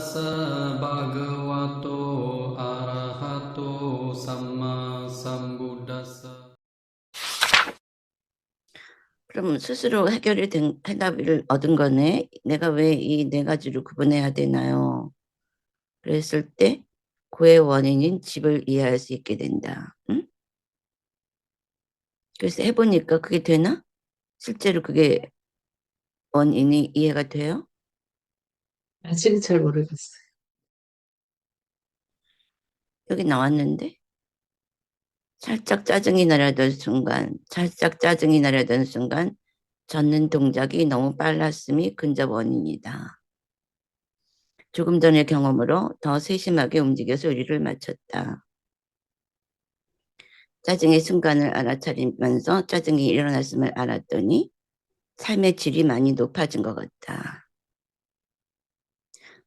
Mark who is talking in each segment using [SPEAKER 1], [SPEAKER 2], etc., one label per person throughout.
[SPEAKER 1] tassa bhagavato arahato samma sambuddhassa.
[SPEAKER 2] 그럼 스스로 해결이 된 해답을 얻은 거네. 내가 왜 이 네 가지로 구분해야 되나요? 그랬을 때 고의 원인인 집을 이해할 수 있게 된다. 응? 그래서 해보니까 그게 되나? 실제로 그게 원인이 이해가 돼요?
[SPEAKER 3] 아직은 잘 모르겠어요.
[SPEAKER 2] 여기 나왔는데 살짝 짜증이 나려던 순간, 살짝 짜증이 나려던 순간 젓는 동작이 너무 빨랐음이 근접 원인이다. 조금 전의 경험으로 더 세심하게 움직여서 의리를 맞췄다. 짜증의 순간을 알아차리면서 짜증이 일어났음을 알았더니 삶의 질이 많이 높아진 것 같다.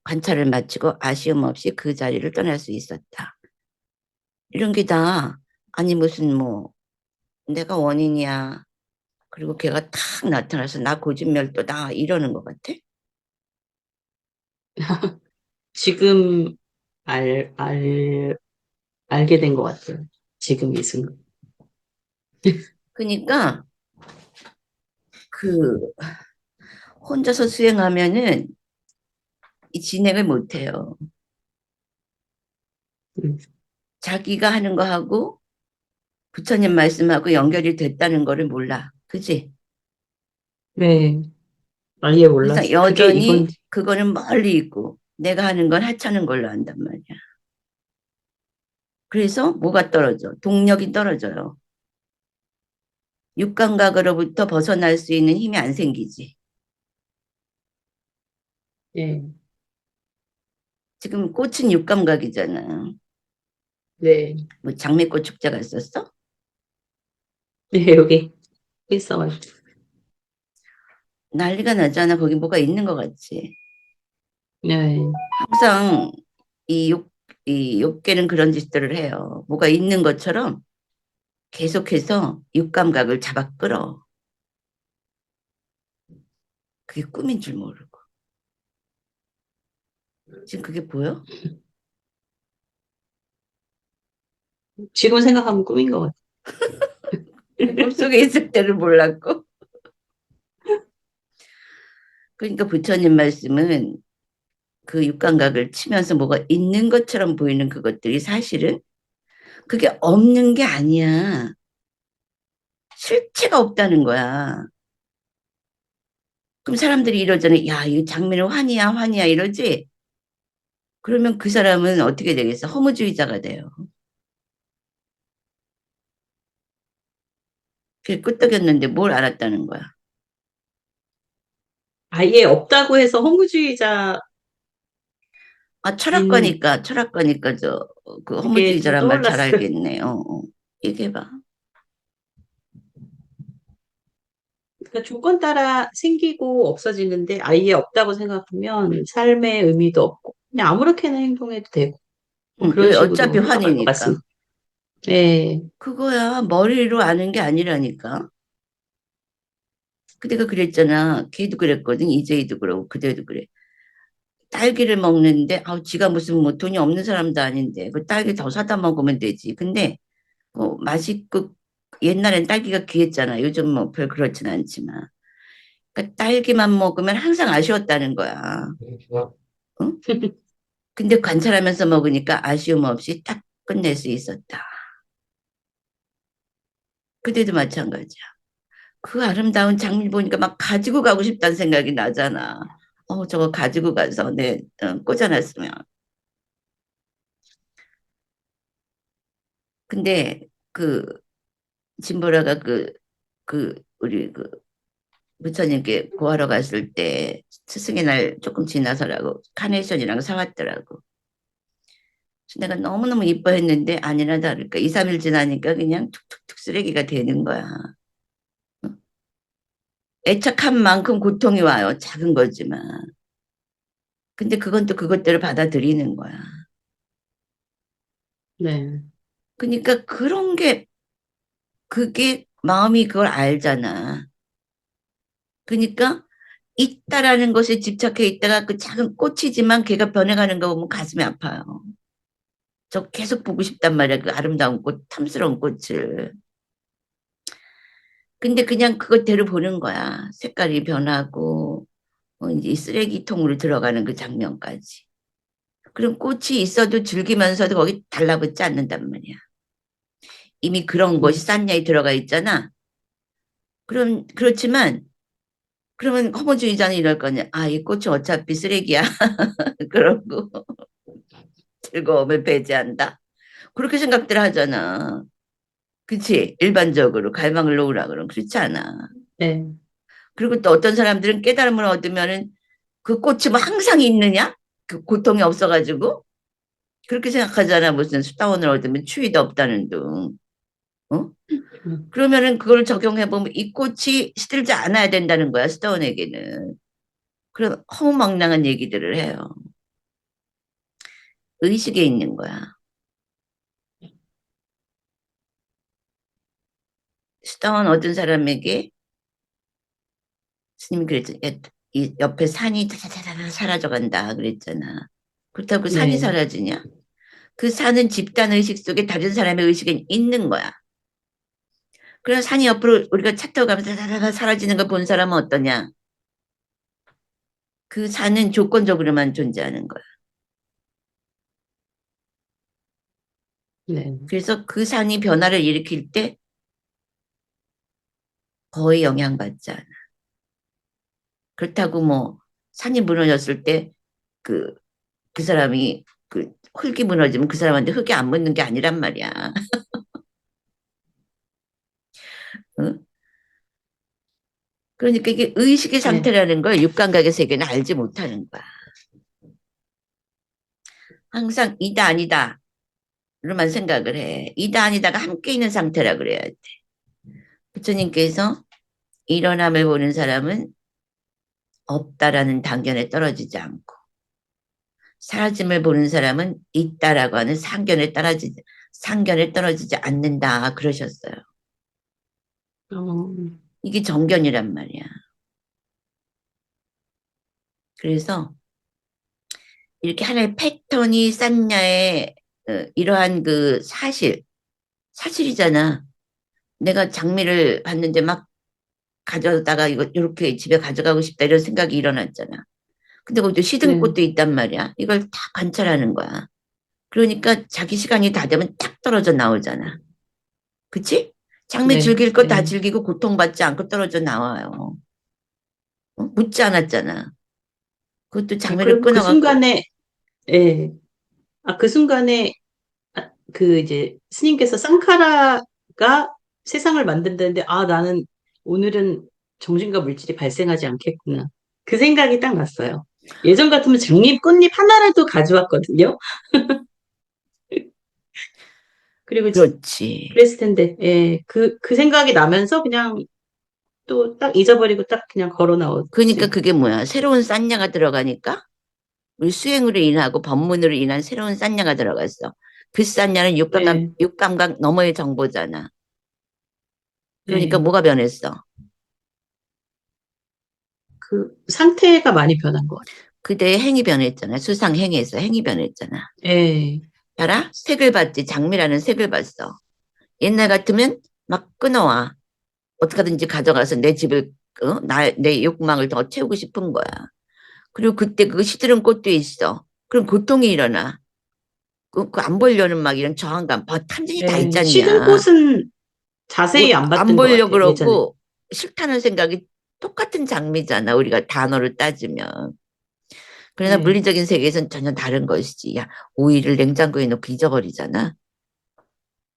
[SPEAKER 2] 관찰을 마치고 아쉬움 없이 그 자리를 떠날 수 있었다. 이런 게 다, 아니 무슨 뭐 내가 원인이야. 그리고 걔가 탁 나타나서 나 고집멸도다 이러는 것 같아.
[SPEAKER 3] 지금 알게 된 것 같아요. 지금 이 순간.
[SPEAKER 2] 그러니까 그 혼자서 수행하면은 이 진행을 못 해요.
[SPEAKER 3] 음,
[SPEAKER 2] 자기가 하는 거하고 부처님 말씀하고 연결이 됐다는 거를 몰라. 그지?
[SPEAKER 3] 네, 아예
[SPEAKER 2] 그래서
[SPEAKER 3] 몰랐어요. 그게 이건,
[SPEAKER 2] 여전히 그거는 멀리 있고 내가 하는 건 하찮은 걸로 한단 말이야. 그래서 뭐가 떨어져? 동력이 떨어져요. 육감각으로부터 벗어날 수 있는 힘이 안 생기지.
[SPEAKER 3] 네,
[SPEAKER 2] 지금 꽃은 육감각이잖아.
[SPEAKER 3] 네,
[SPEAKER 2] 뭐 장미꽃 축제 갔었어?
[SPEAKER 3] 네, 여기 있어가지고.
[SPEAKER 2] 난리가 나잖아. 거기 뭐가 있는 것 같지.
[SPEAKER 3] 네,
[SPEAKER 2] 항상 이 이 욕계는 그런 짓들을 해요. 뭐가 있는 것처럼 계속해서 육감각을 잡아 끌어. 그게 꿈인 줄 모르고. 지금 그게 보여?
[SPEAKER 3] 지금 생각하면 꿈인 것 같아요.
[SPEAKER 2] 꿈속에 있을 때를 몰랐고. 그러니까 부처님 말씀은 그 육감각을 치면서 뭐가 있는 것처럼 보이는 그것들이 사실은 그게 없는 게 아니야. 실체가 없다는 거야. 그럼 사람들이 이러잖아. 야, 이 장면은 환희야, 환희야 이러지? 그러면 그 사람은 어떻게 되겠어? 허무주의자가 돼요. 그게 끄떡였는데 뭘 알았다는 거야.
[SPEAKER 3] 아예 없다고 해서 허무주의자인
[SPEAKER 2] 아, 철학과니까 그
[SPEAKER 3] 게 좀
[SPEAKER 2] 허무주의자란 말 잘
[SPEAKER 3] 떠올랐어요.
[SPEAKER 2] 알겠네. 얘기해봐.
[SPEAKER 3] 그러니까 조건 따라 생기고 없어지는데 아예 없다고 생각하면 삶의 의미도 없고 그냥 아무렇게나 행동해도 되고 뭐 그런
[SPEAKER 2] 여기
[SPEAKER 3] 식으로
[SPEAKER 2] 어차피
[SPEAKER 3] 흘러갈 것
[SPEAKER 2] 환희니까.
[SPEAKER 3] 같습니다. 네,
[SPEAKER 2] 그거야 머리로 아는 게 아니라니까. 그대가 그랬잖아. 걔도 그랬거든. 이재희도 그러고 그대도 그래. 딸기를 먹는데 지가 무슨 뭐 돈이 없는 사람도 아닌데 그 딸기 더 사다 먹으면 되지. 근데 맛있고 옛날엔 딸기가 귀했잖아. 요즘 뭐 별 그렇진 않지만. 그러니까 딸기만 먹으면 항상 아쉬웠다는 거야. 응? 근데 관찰하면서 먹으니까 아쉬움 없이 딱 끝낼 수 있었다. 그때도 마찬가지야. 그 아름다운 장미 보니까 막 가지고 가고 싶다는 생각이 나잖아. 저거 가지고 가서 꽂아놨으면. 근데 그 진보라가 우리 부처님께 고하러 갔을 때 스승의 날 조금 지나서라고 카네이션이랑 사왔더라고. 그래서 내가 너무너무 이뻐했는데 아니나 다를까 2, 3일 지나니까 그냥 툭툭툭 쓰레기가 되는 거야. 애착한 만큼 고통이 와요. 작은 거지만. 근데 그건 또 그것대로 받아들이는 거야.
[SPEAKER 3] 네,
[SPEAKER 2] 그러니까 그게 마음이 그걸 알잖아. 그러니까 있다라는 것에 집착해 있다가 그 작은 꽃이지만 걔가 변해가는 거 보면 가슴이 아파요. 저 계속 보고 싶단 말이야. 그 아름다운 꽃, 탐스러운 꽃을. 근데 그냥 그것대로 보는 거야. 색깔이 변하고, 이제 쓰레기통으로 들어가는 그 장면까지. 그럼 꽃이 있어도 즐기면서도 거기 달라붙지 않는단 말이야. 이미 그런 것이
[SPEAKER 3] 네.
[SPEAKER 2] 싼냐에 들어가 있잖아. 그렇지만, 그러면 허무주의자는 이럴 거냐. 아, 이 꽃이 어차피 쓰레기야. 그러고 즐거움을 배제한다. 그렇게 생각들 하잖아. 그치? 일반적으로 갈망을 놓으라 그러면 그렇지 않아.
[SPEAKER 3] 네.
[SPEAKER 2] 그리고 또 어떤 사람들은 깨달음을 얻으면은 그 꽃이 뭐 항상 있느냐? 그 고통이 없어가지고? 그렇게 생각하잖아. 무슨 수다원을 얻으면 추위도 없다는 둥. 어?
[SPEAKER 3] 음.
[SPEAKER 2] 그러면은 그걸 적용해보면 이 꽃이 시들지 않아야 된다는 거야, 수다원에게는. 그럼 허무맹랑한 얘기들을 해요. 의식에 있는 거야. 수다원 얻은 사람에게 스님이 그랬죠. 야, 이 옆에 산이 다다다다 사라져간다 그랬잖아. 그렇다고 산이
[SPEAKER 3] 네.
[SPEAKER 2] 사라지냐? 그 산은 집단 의식 속에 다른 사람의 의식에 있는 거야. 그럼 산이 옆으로 우리가 차 타고 가면서 다다다다 사라지는 걸 본 사람은 어떠냐? 그 산은 조건적으로만 존재하는 거야.
[SPEAKER 3] 네.
[SPEAKER 2] 그래서 그 산이 변화를 일으킬 때 거의 영향받지 않아. 그렇다고 뭐 산이 무너졌을 때 그, 그 사람이 그 흙이 무너지면 그 사람한테 흙이 안 묻는 게 아니란 말이야. 응? 그러니까 이게 의식의
[SPEAKER 3] 네.
[SPEAKER 2] 상태라는 걸 육감각의 세계는 알지 못하는 거야. 항상 이다 아니다 로만 생각을 해. 이다 아니다가 함께 있는 상태라 그래야 돼. 부처님께서 일어남을 보는 사람은 없다라는 단견에 떨어지지 않고 사라짐을 보는 사람은 있다라고 하는 상견에 떨어지지 않는다 그러셨어요.
[SPEAKER 3] 어,
[SPEAKER 2] 이게 정견이란 말이야. 그래서 이렇게 하나의 패턴이 쌓냐의 이러한 그 사실이잖아. 내가 장미를 봤는데 막 가져다가 이거 이렇게 집에 가져가고 싶다 이런 생각이 일어났잖아. 근데 거기도 시든
[SPEAKER 3] 네.
[SPEAKER 2] 꽃도 있단 말이야. 이걸 다 관찰하는 거야. 그러니까 자기 시간이 다 되면 딱 떨어져 나오잖아. 그치? 장미
[SPEAKER 3] 네.
[SPEAKER 2] 즐길 거 다
[SPEAKER 3] 네.
[SPEAKER 2] 즐기고 고통받지 않고 떨어져 나와요. 묻지 않았잖아. 그것도
[SPEAKER 3] 아,
[SPEAKER 2] 장미를
[SPEAKER 3] 그럼 그
[SPEAKER 2] 끊어갖고
[SPEAKER 3] 순간에, 예. 아, 그 순간에, 아, 그 이제 스님께서 쌍카라가 세상을 만든다는데, 아, 나는 오늘은 정신과 물질이 발생하지 않겠구나. 그 생각이 딱 났어요. 예전 같으면 장미 꽃잎 하나라도 가져왔거든요. 그리고
[SPEAKER 2] 그렇지.
[SPEAKER 3] 그랬을 텐데, 예. 그 생각이 나면서 그냥 또 딱 잊어버리고 딱 그냥 걸어
[SPEAKER 2] 그러니까
[SPEAKER 3] 나왔지.
[SPEAKER 2] 그게 뭐야? 새로운 쌍냐가 들어가니까 우리 수행으로 인하고 법문으로 인한 새로운 쌍냐가 들어갔어. 그 쌍냐는
[SPEAKER 3] 네.
[SPEAKER 2] 육감각 너머의 정보잖아. 그러니까
[SPEAKER 3] 네.
[SPEAKER 2] 뭐가 변했어?
[SPEAKER 3] 그 상태가 많이 변한 것 같아요.
[SPEAKER 2] 그대의 행이 변했잖아. 수상행에서 행이 변했잖아.
[SPEAKER 3] 예.
[SPEAKER 2] 알아? 색을 봤지. 장미라는 색을 봤어. 옛날 같으면 막 끊어와. 어떻게든지 가져가서 내 집을, 내 욕망을 더 채우고 싶은 거야. 그리고 그때 그 시드른 꽃도 있어. 그럼 고통이 일어나. 그안 보려는 막 이런 저항감, 탐진이 다
[SPEAKER 3] 예. 시든
[SPEAKER 2] 있잖냐.
[SPEAKER 3] 꽃은 자세히 안
[SPEAKER 2] 안
[SPEAKER 3] 봤던 것
[SPEAKER 2] 보려
[SPEAKER 3] 같아요. 예전에.
[SPEAKER 2] 그러고 싫다는 생각이 똑같은 장미잖아. 우리가 단어를 따지면. 그러나
[SPEAKER 3] 네.
[SPEAKER 2] 물리적인 세계에서는 전혀 다른 것이지. 야, 오이를 냉장고에 넣고 잊어버리잖아.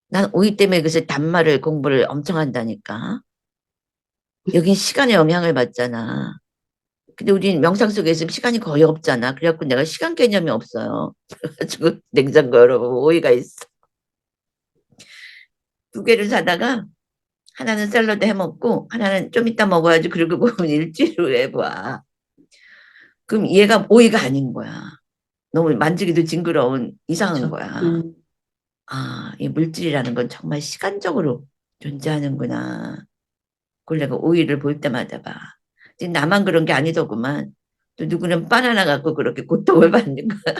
[SPEAKER 2] 난 오이 때문에 그래서 단말을 공부를 엄청 한다니까. 여긴 시간에 영향을 받잖아. 근데 우린 명상 속에 서 시간이 거의 없잖아. 그래갖고 내가 시간 개념이 없어요. 그래가지고 냉장고 열어보면 오이가 있어. 두 개를 사다가 하나는 샐러드 해 먹고 하나는 좀 이따 먹어야지. 그리고 보면 일주일 후에 봐. 그럼 얘가 오이가 아닌 거야. 너무 만지기도 징그러운 이상한
[SPEAKER 3] 그쵸.
[SPEAKER 2] 거야. 아, 이 물질이라는 건 정말 시간적으로 존재하는구나. 그걸 내가 오이를 볼 때마다 봐. 나만 그런 게 아니더구만. 또 누구는 바나나 갖고 그렇게 고통을 받는 거야.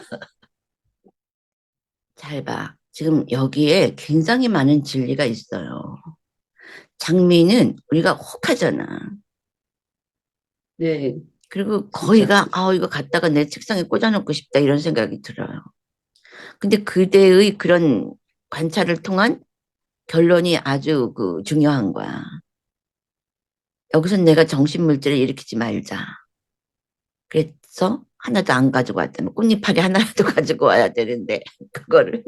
[SPEAKER 2] 잘 봐. 지금 여기에 굉장히 많은 진리가 있어요. 장미는 우리가 혹하잖아.
[SPEAKER 3] 네,
[SPEAKER 2] 그리고
[SPEAKER 3] 진짜.
[SPEAKER 2] 거의가 이거 갖다가 내 책상에 꽂아놓고 싶다 이런 생각이 들어요. 근데 그대의 그런 관찰을 통한 결론이 아주 중요한 거야. 여기서 내가 정신물질을 일으키지 말자. 그래서 하나도 안 가지고 왔다면 꽃잎하기 하나라도 가지고 와야 되는데 그거를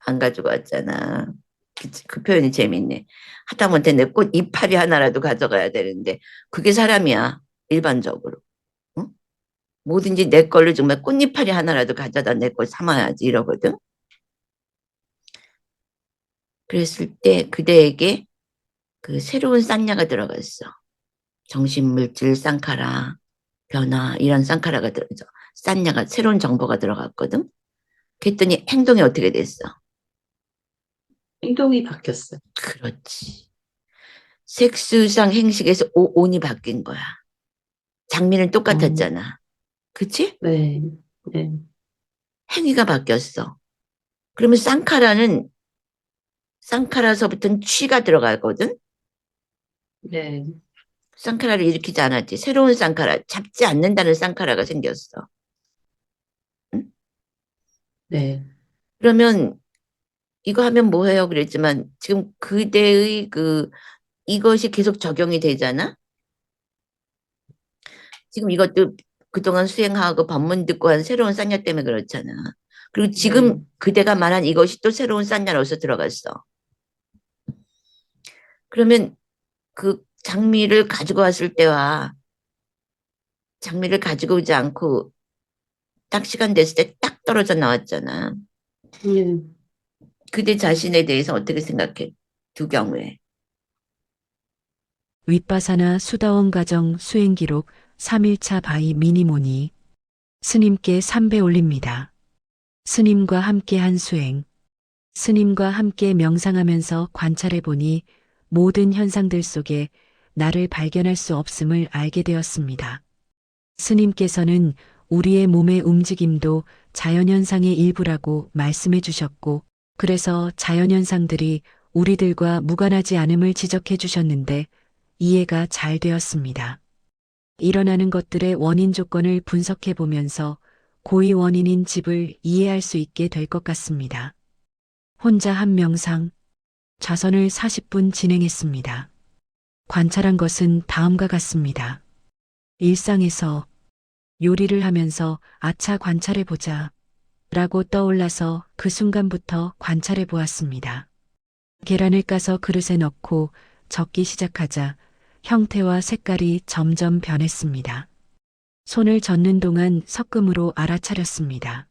[SPEAKER 2] 안 가지고 왔잖아. 그치? 그 표현이 재밌네. 하다못해 내 꽃 이파리 하나라도 가져가야 되는데 그게 사람이야. 일반적으로. 응? 뭐든지 내 걸로 정말 꽃잎파리 하나라도 가져다 내 걸 삼아야지 이러거든. 그랬을 때 그대에게 그 새로운 쌍냐가 들어갔어. 정신물질 쌍카라, 변화 이런 쌍카라가 들어죠. 쌍냐가 새로운 정보가 들어갔거든. 그랬더니 행동이 어떻게 됐어?
[SPEAKER 3] 행동이 바뀌었어요.
[SPEAKER 2] 그렇지. 색수상 행식에서 온이 바뀐 거야. 장미는
[SPEAKER 3] 어,
[SPEAKER 2] 똑같았잖아. 그치?
[SPEAKER 3] 네, 네,
[SPEAKER 2] 행위가 바뀌었어. 그러면 쌍카라서부터는 취가 들어가거든?
[SPEAKER 3] 네,
[SPEAKER 2] 쌍카라를 일으키지 않았지. 새로운 쌍카라, 잡지 않는다는 쌍카라가 생겼어. 응?
[SPEAKER 3] 네,
[SPEAKER 2] 그러면 이거 하면 뭐 해요? 그랬지만 지금 그대의 이것이 계속 적용이 되잖아? 지금 이것도 그동안 수행하고 법문 듣고 한 새로운 쌍냐 때문에 그렇잖아. 그리고 지금
[SPEAKER 3] 네.
[SPEAKER 2] 그대가 말한 이것이 또 새로운 쌍냐로서 들어갔어. 그러면 그 장미를 가지고 오지 않고 딱 시간 됐을 때 딱 떨어져 나왔잖아.
[SPEAKER 3] 네.
[SPEAKER 2] 그대 자신에 대해서 어떻게 생각해? 두 경우에.
[SPEAKER 4] 윗바사나 수다원 가정 수행 기록 3일차 바이 미니모니 스님께 삼배 올립니다. 스님과 함께 한 수행. 스님과 함께 명상하면서 관찰해 보니 모든 현상들 속에 나를 발견할 수 없음을 알게 되었습니다. 스님께서는 우리의 몸의 움직임도 자연현상의 일부라고 말씀해 주셨고, 그래서 자연현상들이 우리들과 무관하지 않음을 지적해 주셨는데 이해가 잘 되었습니다. 일어나는 것들의 원인 조건을 분석해 보면서 고의 원인인 집을 이해할 수 있게 될 것 같습니다. 혼자 한 명상, 좌선을 40분 진행했습니다. 관찰한 것은 다음과 같습니다. 일상에서 요리를 하면서 아차 관찰해 보자 라고 떠올라서 그 순간부터 관찰해 보았습니다. 계란을 까서 그릇에 넣고 적기 시작하자 형태와 색깔이 점점 변했습니다. 손을 젓는 동안 섞음으로 알아차렸습니다.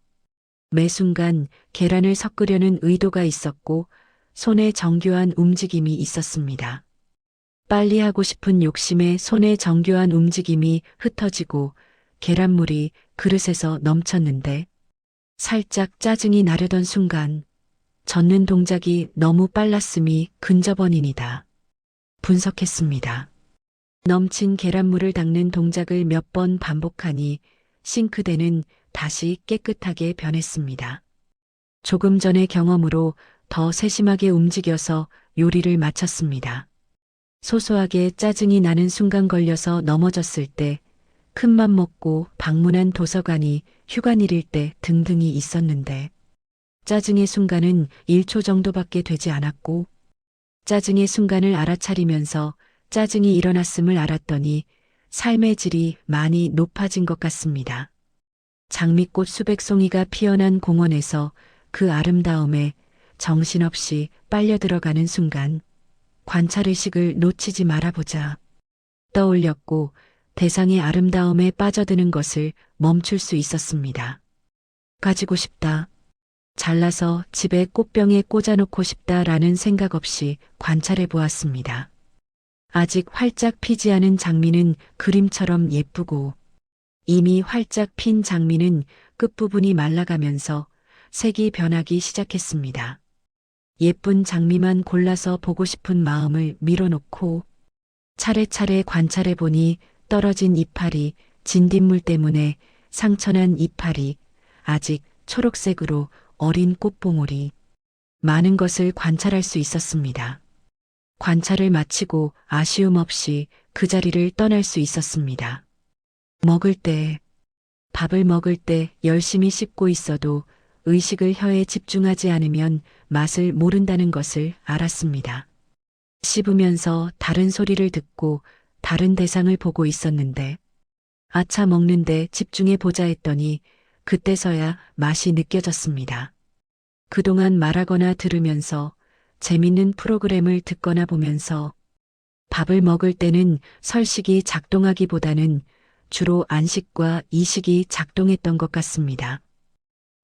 [SPEAKER 4] 매 순간 계란을 섞으려는 의도가 있었고 손에 정교한 움직임이 있었습니다. 빨리 하고 싶은 욕심에 손의 정교한 움직임이 흩어지고 계란물이 그릇에서 넘쳤는데 살짝 짜증이 나려던 순간 젓는 동작이 너무 빨랐음이 근접원인이다. 분석했습니다. 넘친 계란물을 닦는 동작을 몇 번 반복하니 싱크대는 다시 깨끗하게 변했습니다. 조금 전의 경험으로 더 세심하게 움직여서 요리를 마쳤습니다. 소소하게 짜증이 나는 순간 걸려서 넘어졌을 때, 큰맘 먹고 방문한 도서관이 휴관일일 때 등등이 있었는데, 짜증의 순간은 1초 정도밖에 되지 않았고, 짜증의 순간을 알아차리면서 짜증이 일어났음을 알았더니 삶의 질이 많이 높아진 것 같습니다. 장미꽃 수백 송이가 피어난 공원에서 그 아름다움에 정신없이 빨려 들어가는 순간 관찰의식을 놓치지 말아보자 떠올렸고 대상의 아름다움에 빠져드는 것을 멈출 수 있었습니다. 가지고 싶다. 잘라서 집에 꽃병에 꽂아놓고 싶다라는 생각 없이 관찰해 보았습니다. 아직 활짝 피지 않은 장미는 그림처럼 예쁘고 이미 활짝 핀 장미는 끝부분이 말라가면서 색이 변하기 시작했습니다. 예쁜 장미만 골라서 보고 싶은 마음을 밀어놓고 차례차례 관찰해 보니 떨어진 이파리, 진딧물 때문에 상처난 이파리, 아직 초록색으로 어린 꽃봉오리, 많은 것을 관찰할 수 있었습니다. 관찰을 마치고 아쉬움 없이 그 자리를 떠날 수 있었습니다. 먹을 때, 밥을 먹을 때 열심히 씹고 있어도 의식을 혀에 집중하지 않으면 맛을 모른다는 것을 알았습니다. 씹으면서 다른 소리를 듣고 다른 대상을 보고 있었는데, 아차 먹는데 집중해 보자 했더니 그때서야 맛이 느껴졌습니다. 그동안 말하거나 들으면서 재밌는 프로그램을 듣거나 보면서 밥을 먹을 때는 설식이 작동하기보다는 주로 안식과 이식이 작동했던 것 같습니다.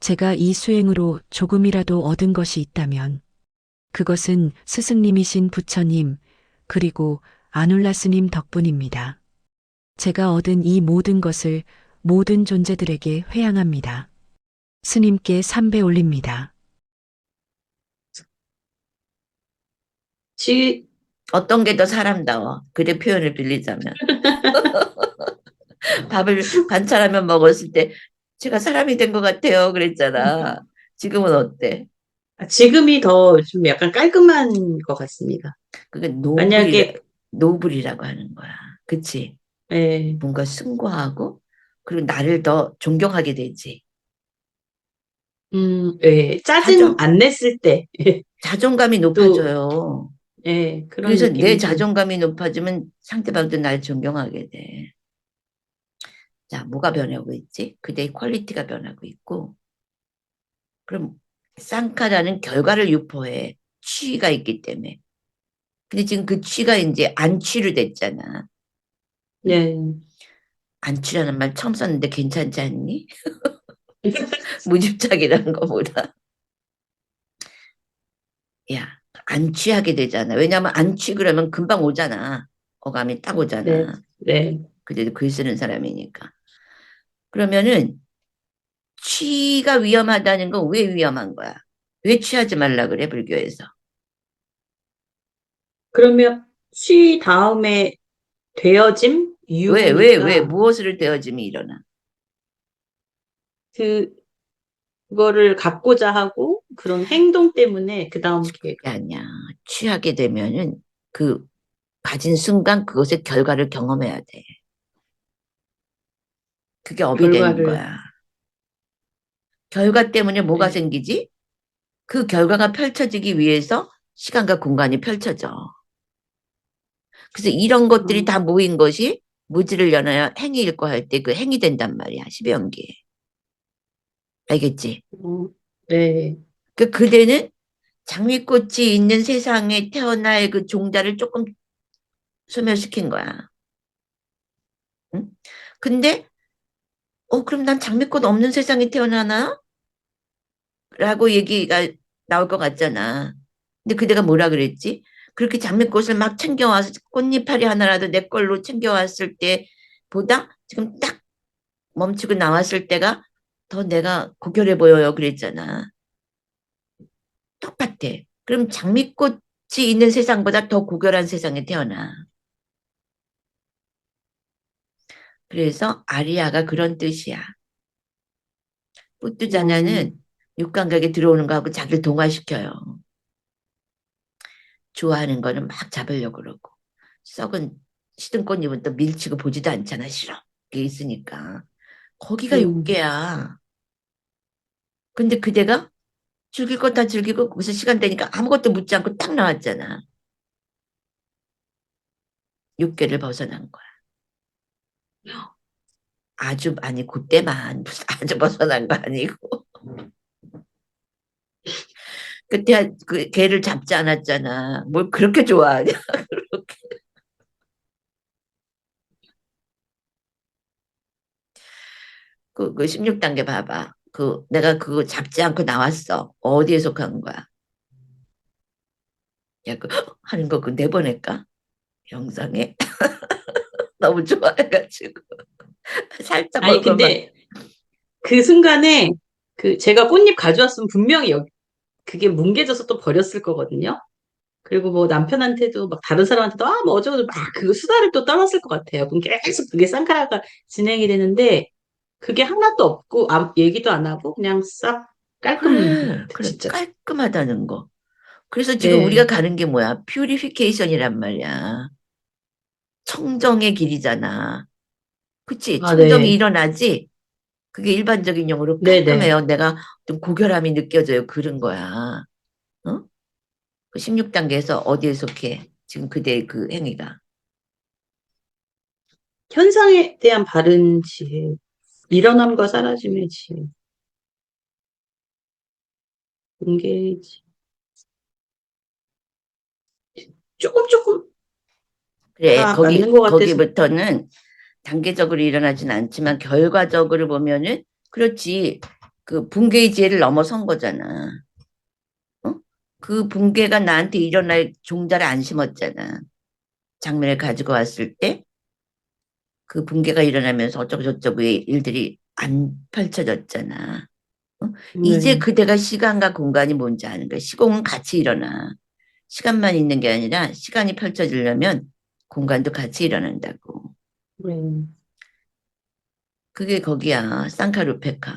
[SPEAKER 4] 제가 이 수행으로 조금이라도 얻은 것이 있다면 그것은 스승님이신 부처님 그리고 아눌라 스님 덕분입니다. 제가 얻은 이 모든 것을 모든 존재들에게 회양합니다. 스님께 삼배 올립니다.
[SPEAKER 3] 지,
[SPEAKER 2] 어떤 게 더 사람다워? 그래 표현을 빌리자면. 밥을 관찰하면 먹었을 때 제가 사람이 된 것 같아요. 그랬잖아. 지금은 어때?
[SPEAKER 3] 지금이 더 좀 약간 깔끔한 것 같습니다.
[SPEAKER 2] 그게
[SPEAKER 3] 만약에,
[SPEAKER 2] 노블이라고 하는 거야. 그치?
[SPEAKER 3] 예,
[SPEAKER 2] 뭔가 숭고하고 그리고 나를 더 존경하게 되지.
[SPEAKER 3] 예, 짜증
[SPEAKER 2] 자존,
[SPEAKER 3] 안 냈을 때,
[SPEAKER 2] 자존감이
[SPEAKER 3] 또,
[SPEAKER 2] 높아져요.
[SPEAKER 3] 예, 그런
[SPEAKER 2] 그래서 내
[SPEAKER 3] 느낌이 좀,
[SPEAKER 2] 자존감이 높아지면 상대방도 날 존경하게 돼. 자, 뭐가 변하고 있지? 그대의 퀄리티가 변하고 있고, 그럼 쌍카라는 결과를 유포해. 취가 있기 때문에. 근데 지금 그 취가 이제 안취로 됐잖아.
[SPEAKER 3] 예.
[SPEAKER 2] 안취라는 말 처음 썼는데 괜찮지 않니? 무집착이라는 거보다. 야, 안취하게 되잖아. 왜냐하면 안취 그러면 금방 오잖아. 어감이 딱
[SPEAKER 3] 네,
[SPEAKER 2] 오잖아.
[SPEAKER 3] 네.
[SPEAKER 2] 그래도 글 쓰는 사람이니까. 그러면은 취가 위험하다는 건 왜 위험한 거야? 왜 취하지 말라 그래, 불교에서?
[SPEAKER 3] 그러면 쉬 다음에 되어짐? 유니까,
[SPEAKER 2] 무엇을 되어짐이 일어나?
[SPEAKER 3] 그거를 갖고자 하고, 그런 행동 때문에 그 다음
[SPEAKER 2] 그게 아니야. 취하게 되면은 그 가진 순간 그것의 결과를 경험해야 돼. 그게 업이 되는
[SPEAKER 3] 결과를,
[SPEAKER 2] 거야. 결과 때문에 뭐가
[SPEAKER 3] 네.
[SPEAKER 2] 생기지? 그 결과가 펼쳐지기 위해서 시간과 공간이 펼쳐져. 그래서 이런 것들이 다 모인 것이 무지를 연하여 행위일고 할 때 그 행위 된단 말이야. 10연기에. 알겠지?
[SPEAKER 3] 네.
[SPEAKER 2] 그 그대는 장미꽃이 있는 세상에 태어날 그 종자를 조금 소멸시킨 거야. 응? 근데 그럼 난 장미꽃 없는 세상에 태어나나? 라고 얘기가 나올 것 같잖아. 근데 그대가 뭐라 그랬지? 그렇게 장미꽃을 막 챙겨와서 꽃잎파리 하나라도 내 걸로 챙겨왔을 때보다 지금 딱 멈추고 나왔을 때가 더 내가 고결해 보여요. 그랬잖아. 똑같아. 그럼 장미꽃이 있는 세상보다 더 고결한 세상에 태어나. 그래서 아리아가 그런 뜻이야. 뿌뚜자냐는 육감각에 들어오는 거하고 자기를 동화시켜요. 좋아하는 거는 막 잡으려고 그러고 썩은 시든 꽃잎은 또 밀치고 보지도 않잖아. 싫어. 그게 있으니까. 거기가 육계야. 근데 그대가 즐길 거 다 즐기고 거기서 시간 되니까 아무것도 묻지 않고 딱 나왔잖아. 육계를 벗어난 거야. 아주 아니 그때만 무슨 아주 벗어난 거 아니고 그때 그 개를 잡지 않았잖아. 뭘 그렇게 좋아하냐? 그렇게. 그 16단계 봐봐. 내가 그거 잡지 않고 나왔어. 어디에 속한 거야? 야, 하는 거 내보낼까? 영상에. 너무 좋아해가지고. 살짝
[SPEAKER 3] 아니,
[SPEAKER 2] 얼굴만.
[SPEAKER 3] 근데 그 순간에 제가 꽃잎 가져왔으면 분명히 그게 뭉개져서 또 버렸을 거거든요. 그리고 뭐 남편한테도 막 다른 사람한테도 뭐 어쩌고 막 그거 수다를 또 떨었을 것 같아요. 그럼 계속 그게 쌍카라가 진행이 되는데 그게 하나도 없고 얘기도 안 하고 그냥 싹 깔끔 것
[SPEAKER 2] 그래,
[SPEAKER 3] 같아,
[SPEAKER 2] 그래,
[SPEAKER 3] 진짜.
[SPEAKER 2] 깔끔하다는 거. 그래서 지금 우리가
[SPEAKER 3] 네.
[SPEAKER 2] 가는 게 뭐야? 퓨리피케이션이란 말이야. 청정의 길이잖아. 그치?
[SPEAKER 3] 아,
[SPEAKER 2] 청정이
[SPEAKER 3] 네.
[SPEAKER 2] 일어나지? 그게 일반적인 용어로
[SPEAKER 3] 네네.
[SPEAKER 2] 깔끔해요. 내가 좀 고결함이 느껴져요. 그런 거야. 어? 그 16단계에서 어디에 속해? 지금 그대의 그 행위가.
[SPEAKER 3] 현상에 대한 바른 지혜, 일어남과 사라짐의 지혜, 공개지. 조금 조금
[SPEAKER 2] 그래,
[SPEAKER 3] 다 맞는 것 같아서.
[SPEAKER 2] 거기부터는 단계적으로 일어나진 않지만 결과적으로 보면은, 그렇지. 그 붕괴의 지혜를 넘어선 거잖아. 어? 그 붕괴가 나한테 일어날 종자를 안 심었잖아. 장면을 가지고 왔을 때 그 붕괴가 일어나면서 어쩌고저쩌고의 일들이 안 펼쳐졌잖아. 어? 이제
[SPEAKER 3] 네.
[SPEAKER 2] 그대가 시간과 공간이 뭔지 아는 거야. 시공은 같이 일어나. 시간만 있는 게 아니라 시간이 펼쳐지려면 공간도 같이 일어난다고.
[SPEAKER 3] 네.
[SPEAKER 2] 그게 거기야. 쌍카루페카.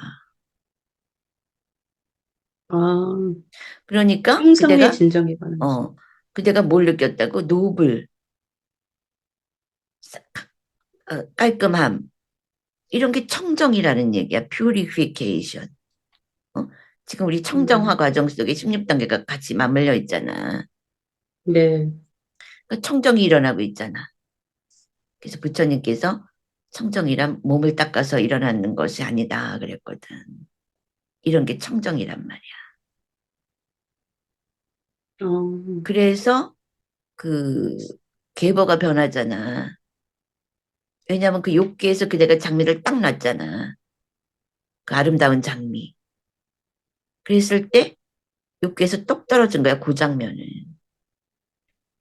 [SPEAKER 3] 아,
[SPEAKER 2] 그러니까
[SPEAKER 3] 행성의 진정에 관한 지.
[SPEAKER 2] 그대가 뭘 느꼈다고? 노블, 깔끔함. 이런 게 청정이라는 얘기야. 퓨리피케이션. 어? 지금 우리 청정화
[SPEAKER 3] 음,
[SPEAKER 2] 과정 속에 16단계가 같이 맞물려 있잖아.
[SPEAKER 3] 네.
[SPEAKER 2] 그러니까 청정이 일어나고 있잖아. 그래서 부처님께서 청정이란 몸을 닦아서 일어나는 것이 아니다 그랬거든. 이런 게 청정이란 말이야.
[SPEAKER 3] 어,
[SPEAKER 2] 그래서 그 계보가 변하잖아. 왜냐하면 그 욕계에서 그대가 장미를 딱 놨잖아. 그 아름다운 장미. 그랬을 때 욕계에서 똑 떨어진 거야, 그 장면은.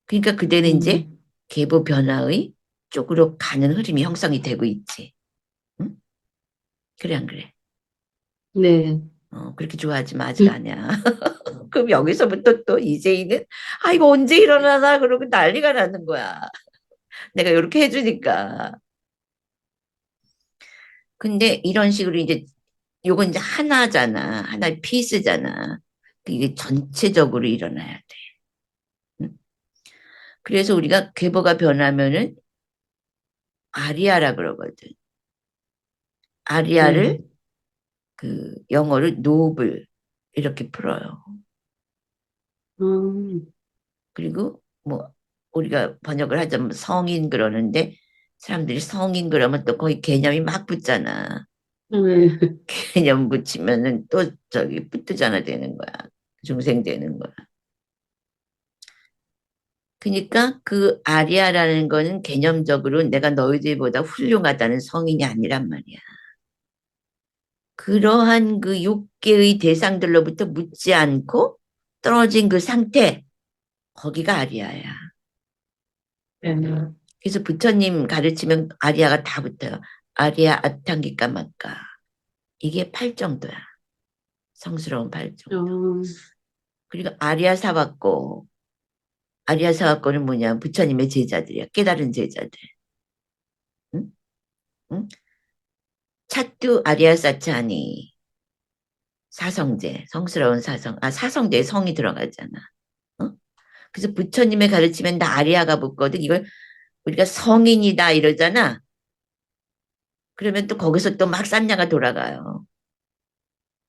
[SPEAKER 2] 그러니까 그대는 이제
[SPEAKER 3] 음,
[SPEAKER 2] 계보 변화의 쪽으로 가는 흐름이 형성이 되고 있지. 응? 그래, 안 그래?
[SPEAKER 3] 네.
[SPEAKER 2] 그렇게 좋아하지 마, 아직 아니야. 그럼 여기서부터 또 이재희는, 아, 이거 언제 일어나나? 그러고 난리가 나는 거야. 내가 이렇게 해주니까. 근데 이런 식으로 이제, 요건 이제 하나잖아. 하나의 피스잖아. 이게 전체적으로 일어나야 돼. 응? 그래서 우리가 계보가 변하면은 아리아라 그러거든.
[SPEAKER 3] 네.
[SPEAKER 2] 아리아를 그 영어를 노블 이렇게 풀어요.
[SPEAKER 3] 음,
[SPEAKER 2] 그리고 뭐 우리가 번역을 하자면 성인 그러는데 사람들이 성인 그러면 또 거의 개념이 막 붙잖아.
[SPEAKER 3] 네.
[SPEAKER 2] 개념 붙이면은 또 저기 뿌뜨잖아 되는 거야. 중생 되는 거야. 그러니까 그 아리아라는 거는 개념적으로 내가 너희들보다 훌륭하다는 성인이 아니란 말이야. 그러한 그 육계의 대상들로부터 묻지 않고 떨어진 그 상태, 거기가 아리아야.
[SPEAKER 3] 네.
[SPEAKER 2] 그래서 부처님 가르치면 아리아가 다 붙어요. 아리아, 아탕기, 까마까. 이게 8정도야. 성스러운 8정도.
[SPEAKER 3] 어,
[SPEAKER 2] 그리고 아리아 사왔고, 아리아 사왔고는 뭐냐? 부처님의 제자들이야. 깨달은 제자들. 응? 응? 차뚜 아리아 사차니. 사성제, 성스러운 사성. 아, 사성제에 성이 들어가잖아. 어? 그래서 부처님의 가르치면 다 아리아가 붙거든. 이걸 우리가 성인이다 이러잖아. 그러면 또 거기서 또 막 쌈냐가 돌아가요.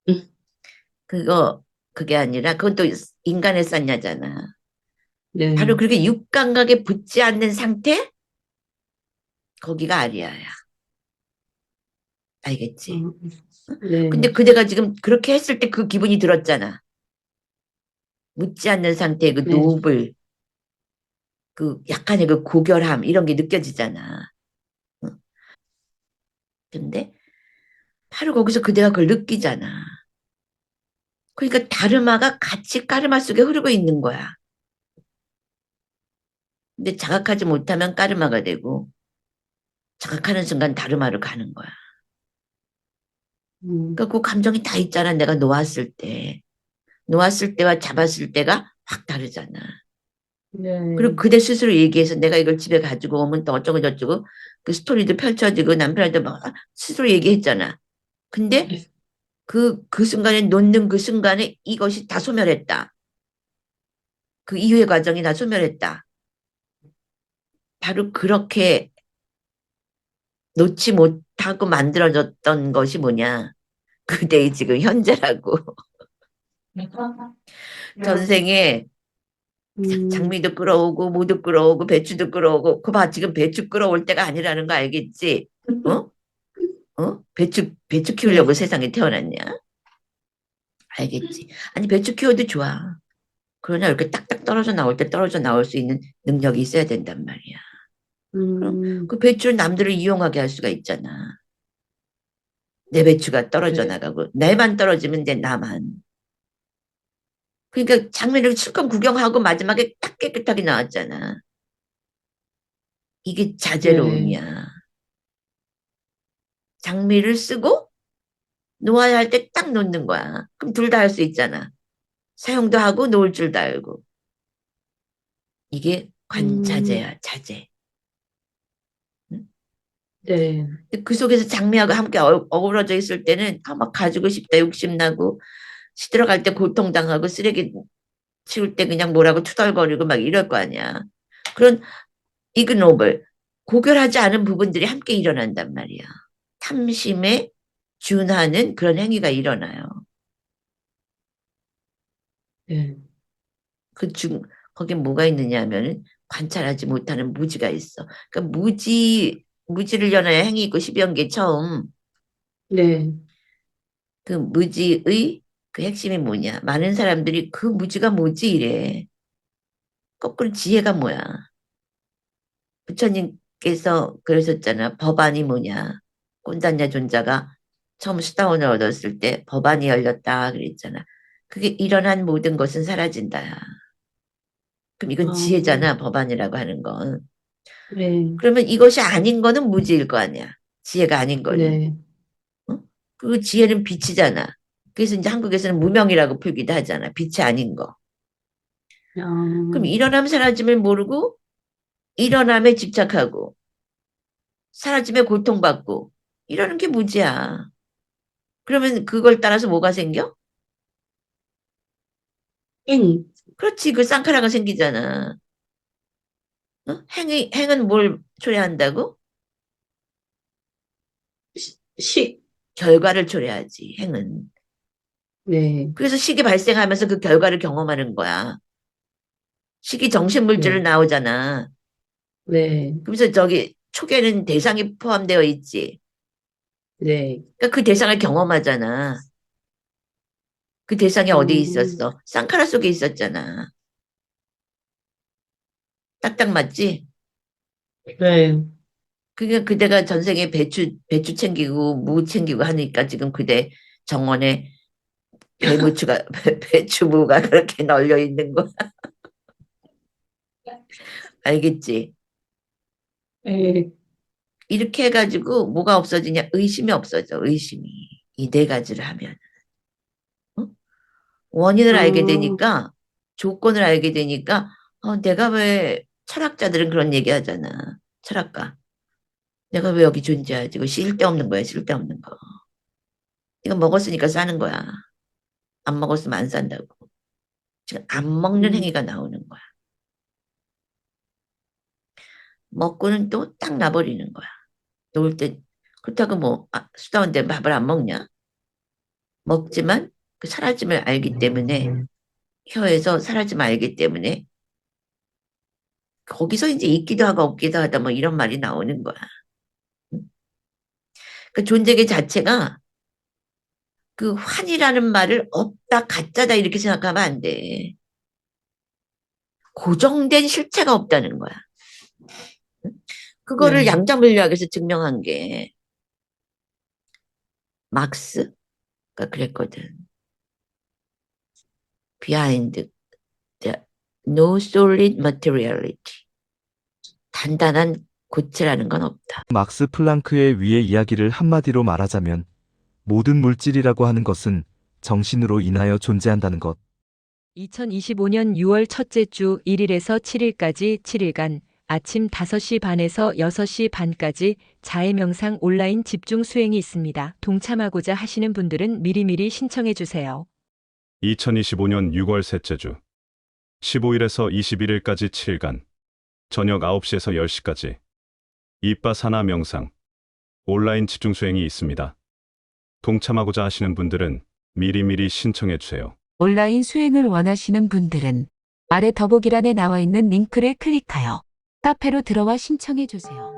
[SPEAKER 3] 음,
[SPEAKER 2] 그게 아니라 그건 또 인간의 쌈냐잖아. 바로
[SPEAKER 3] 네.
[SPEAKER 2] 그렇게 육감각에 붙지 않는 상태? 거기가 아리아야. 알겠지?
[SPEAKER 3] 어, 네.
[SPEAKER 2] 근데 그대가 지금 그렇게 했을 때 그 기분이 들었잖아. 묻지 않는 상태의 그
[SPEAKER 3] 네.
[SPEAKER 2] 노블, 그 약간의 그 고결함, 이런 게 느껴지잖아. 응? 근데 바로 거기서 그대가 그걸 느끼잖아. 그러니까 다르마가 같이 까르마 속에 흐르고 있는 거야. 근데 자각하지 못하면 까르마가 되고, 자각하는 순간 다르마로 가는 거야.
[SPEAKER 3] 음,
[SPEAKER 2] 그러니까 그 감정이 다 있잖아. 내가 놓았을 때. 놓았을 때와 잡았을 때가 확 다르잖아. 그리고
[SPEAKER 3] 네.
[SPEAKER 2] 그대 스스로 얘기해서 내가 이걸 집에 가지고 오면 또 어쩌고 저쩌고 그 스토리도 펼쳐지고 남편한테 막 스스로 얘기했잖아. 근데 그 순간에 놓는 그 순간에 이것이 다 소멸했다. 그 이후의 과정이 다 소멸했다. 바로 그렇게 놓지 못하고 만들어졌던 것이 뭐냐. 그대의 지금 현재라고. 전생에
[SPEAKER 3] 음,
[SPEAKER 2] 장미도 끌어오고 무도 끌어오고 배추도 끌어오고 그 봐 지금 배추 끌어올 때가 아니라는 거 알겠지? 어? 어? 배추 키우려고
[SPEAKER 3] 네.
[SPEAKER 2] 세상에 태어났냐? 알겠지? 아니 배추 키워도 좋아. 그러나 이렇게 딱딱 떨어져 나올 때 떨어져 나올 수 있는 능력이 있어야 된단 말이야. 그럼
[SPEAKER 3] 음,
[SPEAKER 2] 그 배추를 남들을 이용하게 할 수가 있잖아. 내 배추가 떨어져
[SPEAKER 3] 네.
[SPEAKER 2] 나가고 내만 떨어지면 돼 나만. 그러니까 장미를 실컷 구경하고 마지막에 딱 깨끗하게 나왔잖아. 이게
[SPEAKER 3] 네.
[SPEAKER 2] 자제로움이야. 장미를 쓰고 놓아야 할 때 딱 놓는 거야. 그럼 둘 다 할 수 있잖아. 사용도 하고 놓을 줄도 알고. 이게
[SPEAKER 3] 음,
[SPEAKER 2] 관자재야, 자재. 응?
[SPEAKER 3] 네.
[SPEAKER 2] 근데 그 속에서 장미하고 함께 어우러져 있을 때는 막 가지고 싶다 욕심나고 시들어갈 때 고통당하고 쓰레기 치울 때 그냥 뭐라고 투덜거리고 막 이럴 거 아니야. 그런 이그노블, 고결하지 않은 부분들이 함께 일어난단 말이야. 탐심에 준하는 그런 행위가 일어나요.
[SPEAKER 3] 네.
[SPEAKER 2] 그 거긴 뭐가 있느냐 하면은 관찰하지 못하는 무지가 있어. 그러니까 무지를 연하여 행위 있고 십연계 처음
[SPEAKER 3] 네.
[SPEAKER 2] 그 무지의 그 핵심이 뭐냐. 많은 사람들이 그 무지가 뭐지 이래. 거꾸로 지혜가 뭐야. 부처님께서 그러셨잖아. 법안이 뭐냐. 꼰단냐 존자가 처음 수다원을 얻었을 때 법안이 열렸다 그랬잖아. 그게 일어난 모든 것은 사라진다. 그럼 이건
[SPEAKER 3] 아,
[SPEAKER 2] 지혜잖아. 법안이라고 하는 건.
[SPEAKER 3] 네.
[SPEAKER 2] 그러면 이것이 아닌 거는 무지일 거 아니야. 지혜가 아닌 거는.
[SPEAKER 3] 네.
[SPEAKER 2] 어? 그 지혜는 빛이잖아. 그래서 이제 한국에서는 무명이라고 표기도 하잖아. 빛이 아닌 거. 그럼
[SPEAKER 3] 아,
[SPEAKER 2] 일어남 사라짐을 모르고 일어남에 집착하고 사라짐에 고통받고 이러는 게 무지야. 그러면 그걸 따라서 뭐가 생겨?
[SPEAKER 3] 행,
[SPEAKER 2] 그렇지. 그 쌍카라가 생기잖아. 어? 행은 뭘 초래한다고?
[SPEAKER 3] 식,
[SPEAKER 2] 결과를 초래하지. 행은.
[SPEAKER 3] 네.
[SPEAKER 2] 그래서 식이 발생하면서 그 결과를 경험하는 거야. 식이 정신물질로
[SPEAKER 3] 네.
[SPEAKER 2] 나오잖아.
[SPEAKER 3] 네.
[SPEAKER 2] 그래서 저기 촉에는 대상이 포함되어 있지.
[SPEAKER 3] 네.
[SPEAKER 2] 그러니까 그 대상을 경험하잖아. 그 대상이 어디
[SPEAKER 3] 음,
[SPEAKER 2] 있었어? 쌍카라 속에 있었잖아. 딱딱 맞지?
[SPEAKER 3] 네.
[SPEAKER 2] 그게 그대가 전생에 배추 챙기고 무 챙기고 하니까 지금 그대 정원에 배무추가 배추무가 그렇게 널려 있는 거 알겠지?
[SPEAKER 3] 네.
[SPEAKER 2] 이렇게 해가지고 뭐가 없어지냐? 의심이 없어져. 의심이 이 네 가지를 하면 어? 원인을 알게
[SPEAKER 3] 아,
[SPEAKER 2] 되니까 조건을 알게 되니까 내가 왜 철학자들은 그런 얘기 하잖아. 철학가. 내가 왜 여기 존재하지? 이거 쓸데없는 거야, 쓸데없는 거. 이거 먹었으니까 사는 거야. 안 먹었으면 안 산다고. 지금 안 먹는
[SPEAKER 3] 음,
[SPEAKER 2] 행위가 나오는 거야. 먹고는 또 딱 놔버리는 거야. 놓을 때 그렇다고 뭐 수다원데 밥을 안 먹냐? 먹지만 그 사라짐을 알기 때문에 혀에서 사라짐을 알기 때문에 거기서 이제 있기도 하고 없기도 하다 뭐 이런 말이 나오는 거야. 그 존재계 자체가 그 환이라는 말을 없다 가짜다 이렇게 생각하면 안 돼. 고정된 실체가 없다는 거야. 그거를
[SPEAKER 3] 네.
[SPEAKER 2] 양자물리학에서 증명한 게 막스가 그랬거든. Behind the no solid materiality. 단단한 고체라는 건 없다.
[SPEAKER 5] 막스 플랑크의 위의 이야기를 한마디로 말하자면 모든 물질이라고 하는 것은 정신으로 인하여 존재한다는 것.
[SPEAKER 4] 2025년 6월 첫째 주 1일에서 7일까지 7일간 아침 5시 반에서 6시 반까지 자해명상 온라인 집중 수행이 있습니다. 동참하고자 하시는 분들은 미리미리 신청해 주세요.
[SPEAKER 6] 2025년 6월 셋째 주 15일에서 21일까지 7일간 저녁 9시에서 10시까지 이빠사나 명상 온라인 집중 수행이 있습니다. 동참하고자 하시는 분들은 미리미리 신청해 주세요.
[SPEAKER 7] 온라인 수행을 원하시는 분들은 아래 더보기란에 나와 있는 링크를 클릭하여 카페로 들어와 신청해 주세요.